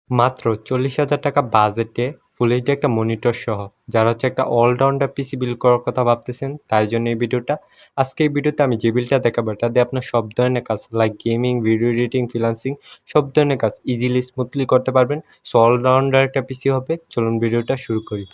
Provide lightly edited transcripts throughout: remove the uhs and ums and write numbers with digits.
মাত্র 40,000 টাকা বাজেটে ফুল এইচডি একটা মনিটর সহ যারা হচ্ছে একটা অলরাউন্ডার পিসি বিল্ড করার কথা ভাবতেছেন তাই জন্য এই ভিডিওটা। আজকে এই ভিডিওতে আমি যে বিলটা দেখাবো এটা দিয়ে আপনার সব ধরনের কাজ like gaming, video editing, freelancing সব ধরনের কাজ ইজিলি স্মুথলি করতে পারবেন। সো অলরাউন্ডার একটা পিসি হবে। চলুন ভিডিওটা শুরু করি।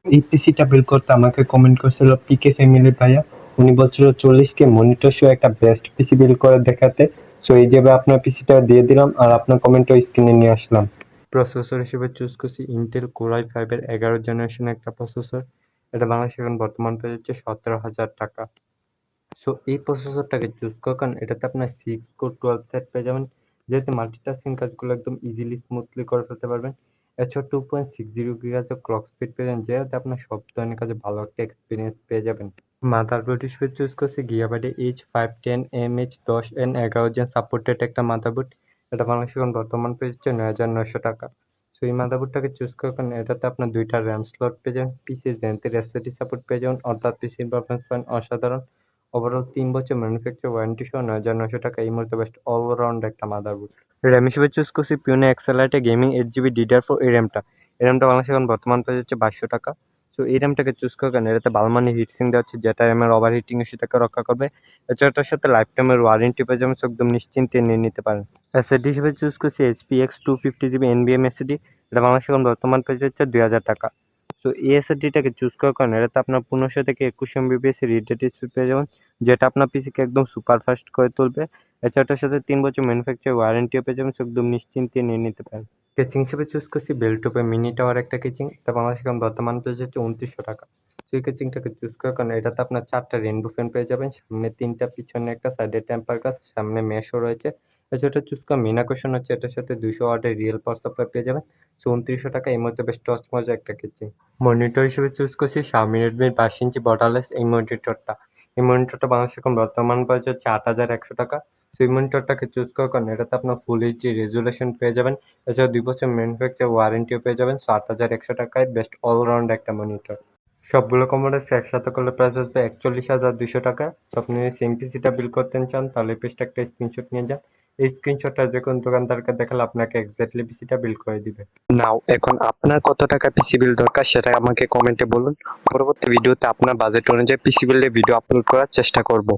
এই পিসিটা বিল্ড করতে আমাকে কমেন্ট করছিল পিকে ফ্যামিলি ভাইয়া। উনি বলছিল 40K মনিটর সহ একটা বেস্ট পিসি বিল্ড করে দেখাতে। সো এই যাবে আপনার পিসিটা দিয়ে দিলাম আর আপনার কমেন্টও স্ক্রিনে নিয়ে আসলাম। প্রসেসর হিসেবে চুজ করছি ইন্টেল কোর i5 এর 11 জেনারেশন একটা প্রসেসর। এটা বাংলাদেশে এখন বর্তমান প্রাইস হচ্ছে 17,000 টাকা। সো এই প্রসেসরটাকে চুজ করার কারণ এটাতে আপনার 6 কোর 12 থ্রেড পেয়ে যাবেন, যেহেতু মাল্টিটাস্কিং কাজগুলো একদম ইজিলি স্মুথলি করে ফেলতে পারবেন। এছাড়া 2.60 গিগাহার্টজ ক্লক স্পিড পেয়ে যাবেন, যেটাতে আপনার সব ধরনের কাজে ভালো একটা এক্সপিরিয়েন্স পেয়ে যাবেন। মাদারবোর্ড হিসেবে চুজ করছি গিগাবাইটে H510 MH10N11 জেন সাপোর্টেড একটা মাদারবোর্ড। এটা বাংলাদেশে এখন বর্তমান প্রাইস হচ্ছে 9,900 টাকা। সো এই মাদারবোর্ডটাকে চুজ করার কারণে এটাতে আপনার 2টা র্যাম স্লট পেয়ে যাবেন, পিসি জেন 3 এসএসডি সাপোর্ট পেয়ে যাবেন, অর্থাৎ পিসির পারফরমেন্স পাবেন অসাধারণ। ওভারঅল ৩ বছর ম্যানুফ্যাকচার ওয়ারেন্টি সহ ৯,৯০০ টাকা এই মুহূর্তে বেস্ট অলরাউন্ড একটা মাদারবোর্ড। র্যাম হিসেবে চুজ করছি পিওনে এক্সেলাইটে গেমিং 8GB DDR4 এই র্যামটা। এই র্যামটা বাংলাদেশে এখন বর্তমান প্রাইস হচ্ছে 2,200 টাকা। সো এই র্যামটাকে চুজ করার কারণে এটাতে ভালো মানের হিটসিঙ্ক দেওয়া হচ্ছে, যেটা র্যামের ওভারহিটিং ইস্যু থেকে রক্ষা করবে। এছাড়া এটার সাথে লাইফ টাইমের ওয়ারেন্টি পেয়ে যাবেন, সো একদম নিশ্চিন্তে নিয়ে নিতে পারেন। এসএসডি হিসেবে চুজ করছি HP x 250GB NVMe SSD. এটা বাংলাদেশে এখন বর্তমান প্রাইস হচ্ছে 2,000 টাকা। সো এই এসএসডিটাকে চুজ করার কারণে এটাতে আপনার 1500 থেকে 2100 MB রিড রেট স্পিড পেয়ে যাবেন, যেটা আপনার পিসিকে একদম সুপার ফাস্ট করে তুলবে। এছাড়া এটার সাথে 3 বছর ম্যানুফ্যাকচার ওয়ারেন্টিও পেয়ে যাবেন, সো একদম নিশ্চিন্তে নিয়ে নিতে পারেন। কেচিং হিসেবে চুজ করছি বেলটপের মিনি টাওয়ার একটা কেচিং। এটা বাংলাদেশে এখন বর্তমান প্রাইস হচ্ছে 2,900 টাকা। সো এই কেচিংটাকে চুজ করার কারণে এটাতে আপনার 4টা রেইনবো ফ্যান পেয়ে যাবেন, সামনে 3টা, পিছনে একটা, সাইডে টেম্পার গ্লাস, সামনে মেশও রয়েছে। এছাড়া এটা চুজ করার মেইন আকর্ষণ হচ্ছে এটার সাথে 200 ওয়াটের রিয়েল পাওয়ার সাপ্লাই পেয়ে যাবেন। সো 2,900 টাকা এই মুহূর্তে বেশ টস মজা একটা কেচিং। মনিটর হিসেবে চুজ করছি Xiaomi Redmi 22 ইঞ্চি বর্ডারলেস এই মনিটরটা। এই মনিটরটা বাংলাদেশে এখন বর্তমান প্রাইস হচ্ছে 8,100 টাকা। সো এই মনিটরটাকে চুজ করার কারণে এটাতে আপনার ফুল এইচডি রেজুলেশন পেয়ে যাবেন। এছাড়া 2 বছর ম্যানুফ্যাকচার ওয়ারেন্টিও পেয়ে যাবেন। সো 8,100 টাকায় বেস্ট অলরাউন্ড একটা মনিটর। সবগুলো কম্পোনেন্টস একসাথে করলে প্রাইস আসবে 41,200 টাকা। সো আপনি যদি সেম পিসিটা বিল করতে চান তাহলে এই পেজটা একটা স্ক্রিনশট নিয়ে যান। এই স্ক্রিনশটটা যে কোনো দোকানদারকে দেখালে আপনাকে এক্স্যাক্টলি পিসিটা বিল করে দিবে। নাও এখন আপনার কত টাকা পিসি বিল দরকার সেটা আমাকে কমেন্টে বলুন। পরবর্তী ভিডিওতে আপনার বাজেট অনুযায়ী পিসি বিলের ভিডিও আপলোড করার চেষ্টা করব।